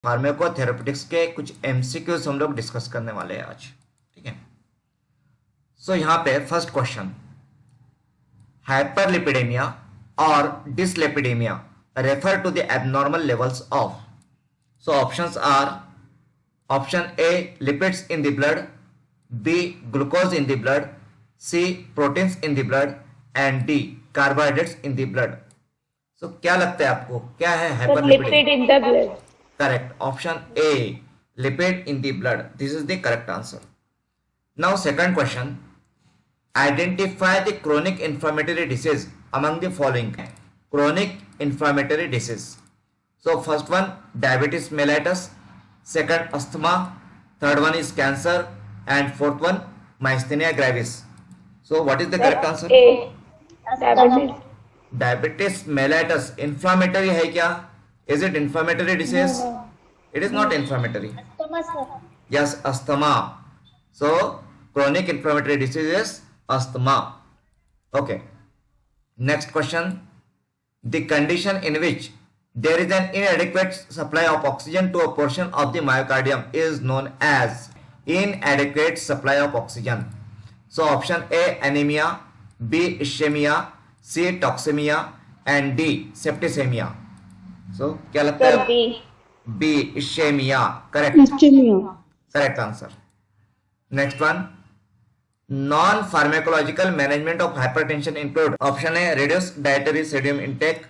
फार्माकोथेरेपेटिक्स के कुछ एमसीक्यूज हम लोग डिस्कस करने वाले हैं आज। ठीक है, सो यहाँ पे फर्स्ट क्वेश्चन, हाइपरलिपिडेमिया और dyslipidemia refer to the abnormal levels of. So options are, option A lipids in the blood, B glucose in the blood, C proteins in the blood and D carbohydrates in the blood. So क्या लगता है आपको, क्या है Lipid hyperlipidemia? in the blood. Correct. Option A, lipid in the blood. This is the correct answer. Now, second question. Identify the chronic inflammatory disease among the following. Chronic inflammatory disease. So, first one, diabetes mellitus. Second, asthma. Third one is cancer. And fourth one, myasthenia gravis. So, what is the correct answer? A. Diabetes. Diabetes mellitus. Inflammatory है क्या? Is it inflammatory disease? It is not inflammatory. Yes, asthma. So, chronic inflammatory disease is asthma. Okay. Next question. The condition in which there is an inadequate supply of oxygen to a portion of the myocardium is known as inadequate supply of oxygen. So, option A, anemia, B, ischemia, C, toxemia and D, septicemia. So, क्या लगता है? B. B, ischemia. Correct. Ischemia. Correct answer. Next one. Non-pharmacological management of hypertension include option A, reduced dietary sodium intake,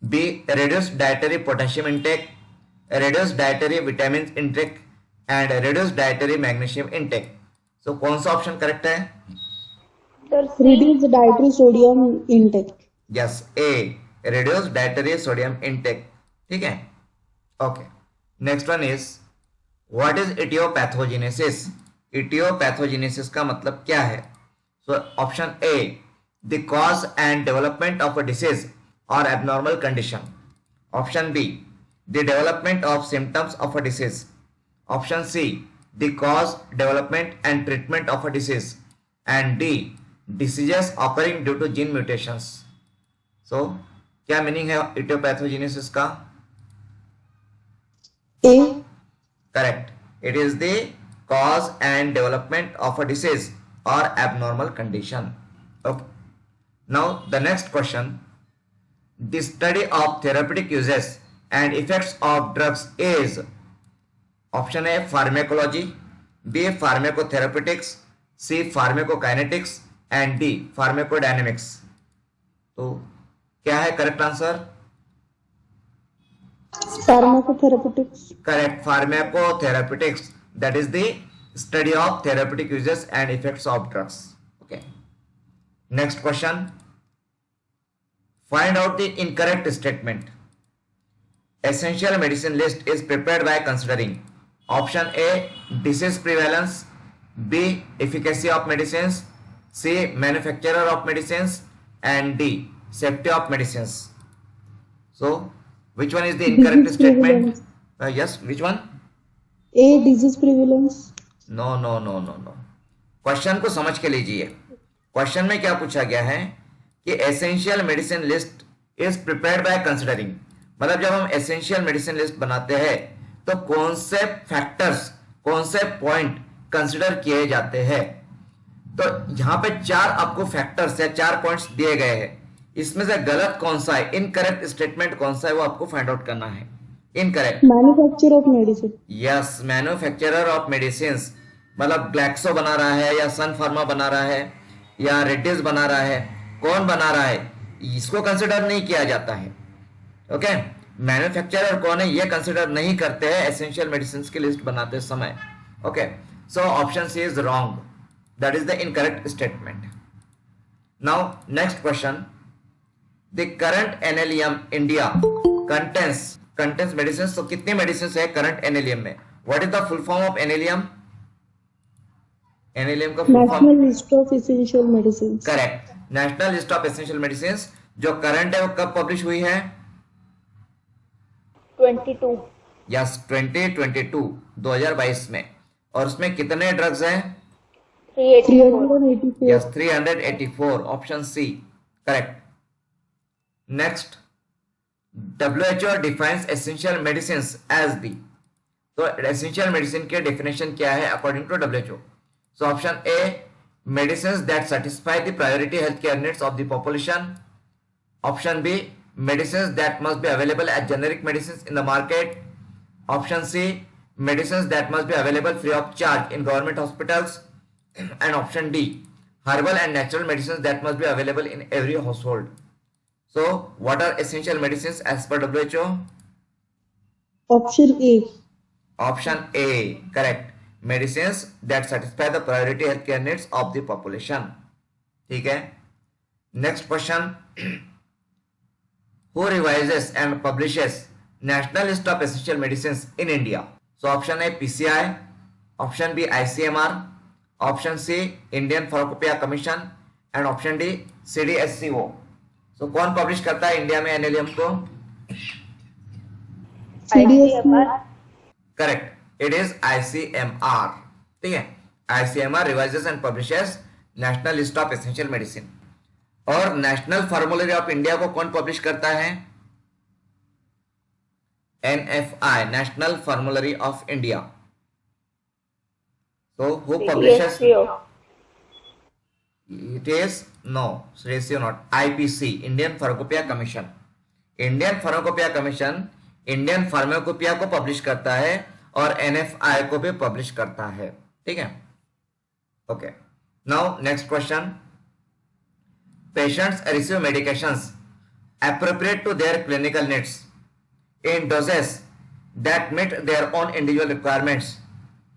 B, reduced dietary potassium intake, reduced dietary vitamins intake and reduced dietary magnesium intake. So कौन सा option correct है? Reduce dietary sodium intake. Yes, A, reduced dietary sodium intake. ठीक है, okay. Next one is, what is etiopathogenesis? Etiopathogenesis का मतलब क्या है? So option A, the cause and development of a disease और abnormal condition. Option B, the development of symptoms of a disease. Option C, the cause development and treatment of a disease and D, diseases occurring due to gene mutations. So क्या meaning है aetiopathogenesis का? A. Correct. It is the cause and development of a disease or abnormal condition. Okay. Now the next question. The study of therapeutic uses and effects of drugs is option A, pharmacology, B, pharmacotherapeutics, C, pharmacokinetics and D, pharmacodynamics. तो क्या है correct answer? Pharmacotherapeutics. Correct. Pharmacotherapeutics, that is the study of therapeutic uses and effects of drugs. Okay. Next question. Find out the incorrect statement. Essential medicine list is prepared by considering option A, disease prevalence, B, efficacy of medicines, C, manufacturer of medicines and D, safety of medicines. So which one is the incorrect Disease statement? prevalence. Yes, which one? A. Disease prevalence. No no no no no. Question को समझ के लीजिए. Question में क्या पूछा गया है कि essential medicine list is prepared by considering. मतलब जब हम एसेंशियल मेडिसिन लिस्ट बनाते हैं तो कौन से फैक्टर्स, कौन से पॉइंट कंसिडर किए जाते हैं. तो यहाँ पे चार आपको फैक्टर्स या चार पॉइंट्स दिए गए हैं. इसमें से गलत कौन सा है, इनकरेक्ट स्टेटमेंट कौन सा है, वो आपको फाइंड आउट करना है. Incorrect. Manufacture of medicine. Yes, manufacturer of medicine. मतलब ग्लैक्सो बना रहा है या सन फार्मा बना रहा है या रेड्डीज बना रहा है, कौन बना रहा है इसको कंसिडर नहीं किया जाता है. ओके, मैन्युफैक्चरर कौन है ये कंसिडर नहीं करते हैं एसेंशियल मेडिसिन की लिस्ट बनाते समय. Okay, so option C is wrong, that is the incorrect statement. Now next question. The current NLM India contains medicine. तो कितनी मेडिसिन है करंट एनएलएम में? What is the full form of NLM? NLM का full form? National List of Essential Medicines. Correct. National list of essential medicine. जो current है वो कब publish हुई है? 22. यस, 2022 में. और उसमें कितने ड्रग्स हैं? 384. Yes, 384. Option C correct. Next, WHO defines essential medicines as the, तो essential medicine के definition क्या है according to WHO? So option A, medicines that satisfy the priority healthcare needs of the population. Option B, medicines that must be available as generic medicines in the market. Option C, medicines that must be available free of charge in government hospitals. And option D, herbal and natural medicines that must be available in every household. So what are essential medicines as per WHO? Option A. Option A, correct. Medicines that satisfy the priority healthcare needs of the population. ठीक है. Next question. Who revises and publishes National List of Essential Medicines in India? So option A, PCI. Option B, ICMR. Option C, Indian Pharmacopoeia Commission. And option D, CDSCO. So कौन publish करता है India में NLM को? CDSCO. Correct, it is ICMR. ठीक है, ICMR revises and publishes national list of essential medicine. और national formulary of India को कौन पब्लिश करता है? NFI, national formulary of India. So who publishes? It is no, ratio not. IPC, Indian Pharmacopoeia Commission. Indian Pharmacopoeia Commission Indian pharmacopoeia को publish करता है और NFI को भी पब्लिश करता है. ठीक है, okay. Now next question. Patients receive medications appropriate to their clinical needs in doses that meet their own individual requirements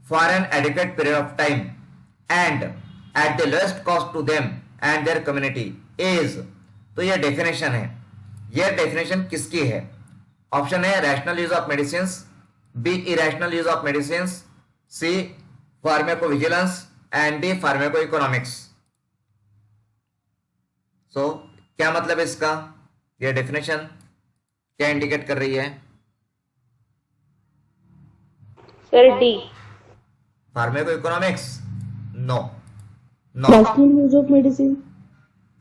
for an adequate period of time and at the lowest cost to them and their community is. तो ये definition है. ये definition किसकी है? Option है rational use of medicine, B irrational use of medicine, C pharmacovigilance and D pharmaco economics. So क्या मतलब है इसका? ये डेफिनेशन क्या इंडिकेट कर रही है? Sir D. Pharmaco economics? No, no. Rational use of medicine.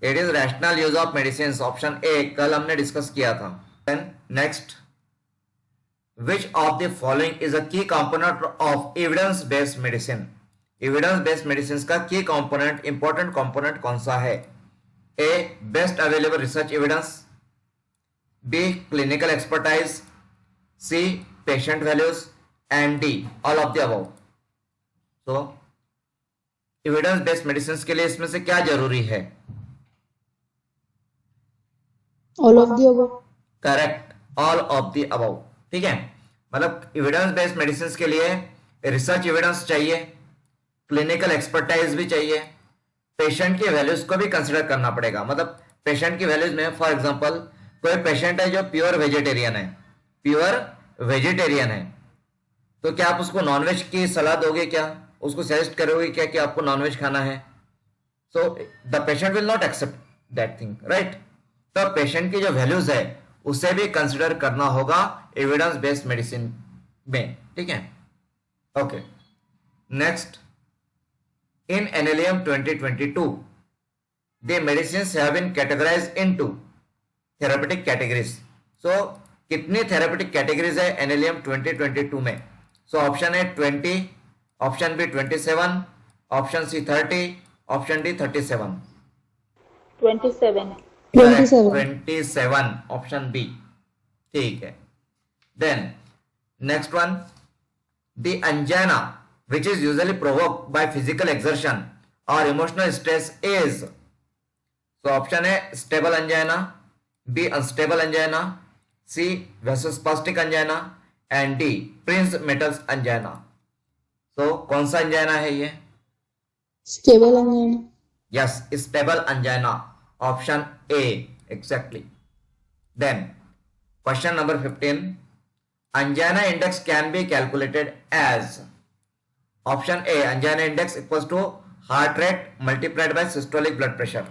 It is rational use of medicine. Option A कल हमने डिस्कस किया था. Then next. Which of the following is a key component of evidence based medicine? Evidence based medicines का key component, important component कौन सा है? A, best available research evidence. B, clinical expertise. C, patient values. And D, all of the above. So evidence based medicines के लिए इसमें से क्या जरूरी है? All of the above. Correct, all of the above. ठीक है, मतलब एविडेंस बेस्ड मेडिसिन के लिए रिसर्च एविडेंस चाहिए, क्लिनिकल एक्सपर्टाइज भी चाहिए, पेशेंट की वैल्यूज को भी कंसिडर करना पड़ेगा. मतलब पेशेंट की वैल्यूज में फॉर एग्जांपल कोई पेशेंट है जो प्योर वेजिटेरियन है, तो क्या आप उसको नॉनवेज की सलाह दोगे? क्या उसको सजेस्ट करोगे क्या कि आपको नॉनवेज खाना है? So the patient will not accept that thing, right? तो पेशेंट की जो वैल्यूज है उसे भी कंसिडर करना होगा एविडेंस बेस्ड मेडिसिन में. ठीक है, okay. Next. In NLEM 2022 the medicines have been categorized into therapeutic categories. So कितनी थेरेपेटिक कैटेगरीज है NLEM 2022 में? So option A 20, option B 27, option C 30, option D 37. 27. 27. Option B. ठीक है. Then next one. The angina which is usually provoked by physical exertion or emotional stress is. so option A stable angina, B unstable angina, C vasospastic angina and D Prinzmetal's angina. so कौन सा angina है ये? Stable angina. Yes, stable angina. Option A, exactly. Then, question number 15. Angina index can be calculated as. Option A, angina index equals to heart rate multiplied by systolic blood pressure.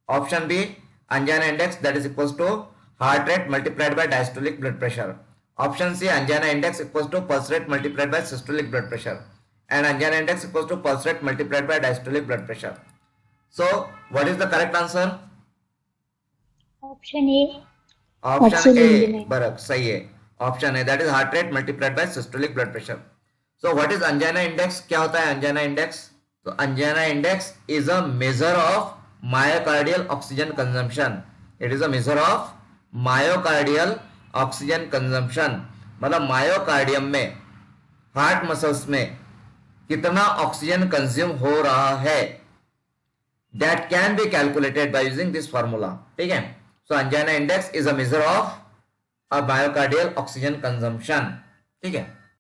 Option B, angina index that is equals to heart rate multiplied by diastolic blood pressure. Option C, angina index equals to pulse rate multiplied by systolic blood pressure. And angina index equals to pulse rate multiplied by diastolic blood pressure. So, what is the correct answer? Option A. Option Option A बराबर सही है, option है, that is heart rate multiplied by systolic blood pressure. So what is angina index, क्या होता है angina index? तो angina index is a measure of myocardial oxygen consumption. It is a measure of myocardial oxygen consumption, मतलब myocardium में, heart muscles में कितना oxygen consume हो रहा है. That can be calculated by using this formula. ठीक है. So angina index is a measure of a myocardial oxygen consumption. ठीक है.